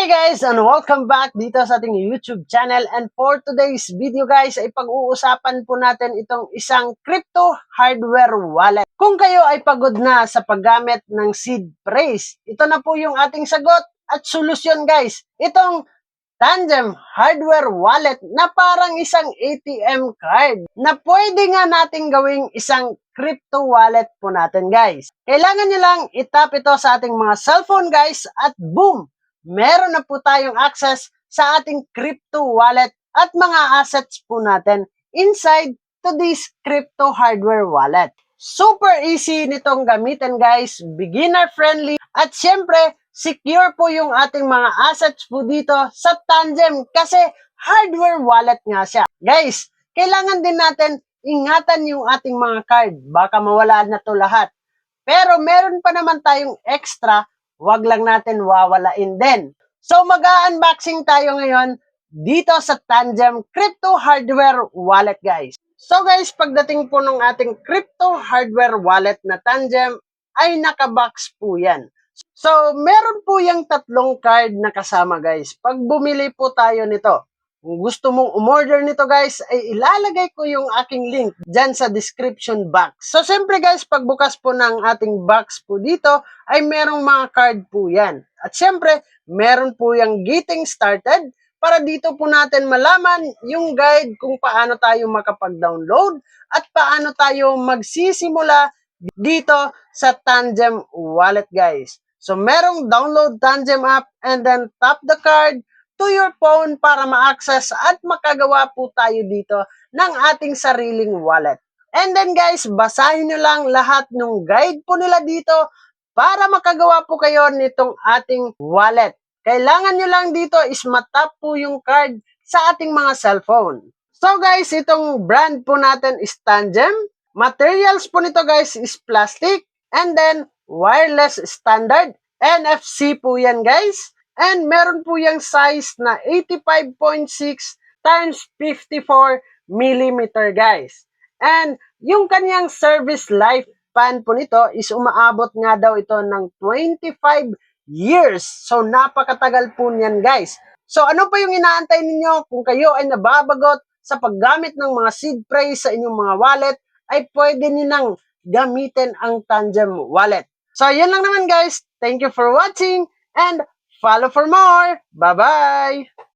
Hey guys, and welcome back dito sa ating YouTube channel. And for today's video guys, ay pag-uusapan po natin itong isang crypto hardware wallet. Kung kayo ay pagod na sa paggamit ng seed phrase, ito na po yung ating sagot at solusyon guys. Itong Tandem hardware wallet na parang isang ATM card na pwede nga nating gawing isang crypto wallet po natin guys. Kailangan nyo lang itap ito sa ating mga cellphone guys at boom! Meron na po tayong access sa ating crypto wallet at mga assets po natin inside to this crypto hardware wallet. Super easy nitong gamitin guys, beginner friendly at syempre secure po yung ating mga assets po dito sa Tandem kasi hardware wallet nga siya. Guys, kailangan din natin ingatan yung ating mga card, baka mawala na to lahat. Pero meron pa naman tayong extra, wag lang natin wawalain din. So mag-unboxing tayo ngayon dito sa Tandem Crypto Hardware Wallet guys. So guys, pagdating po ng ating crypto hardware wallet na Tandem ay nakabox po yan. So meron po yung tatlong card na kasama guys. Pag bumili po tayo nito, kung gusto mong umorder nito guys, ay ilalagay ko yung aking link dyan sa description box. So siyempre guys, pagbukas po ng ating box po dito, ay merong mga card po yan. At siyempre, meron po yung getting started para dito po natin malaman yung guide kung paano tayo makapag-download at paano tayo magsisimula dito sa Tandem Wallet guys. So merong download Tandem app and then tap the card to your phone para ma-access at makagawa po tayo dito ng ating sariling wallet. And then guys, basahin nyo lang lahat ng guide po nila dito para makagawa po kayo nitong ating wallet. Kailangan nyo lang dito is matap po yung card sa ating mga cellphone. So guys, itong brand po natin is Tandem. Materials po nito guys is plastic and then wireless standard. NFC po yan guys. And meron po yung size na 85.6 times 54 millimeter guys. And yung kanyang service lifespan po nito is umaabot nga daw ito ng 25 years. So napakatagal po niyan guys. So ano pa yung inaantay ninyo kung kayo ay nababagot sa paggamit ng mga seed phrase sa inyong mga wallet ay pwede nyo nang gamitin ang Tandem wallet. So yun lang naman guys. Thank you for watching and follow for more. Bye-bye!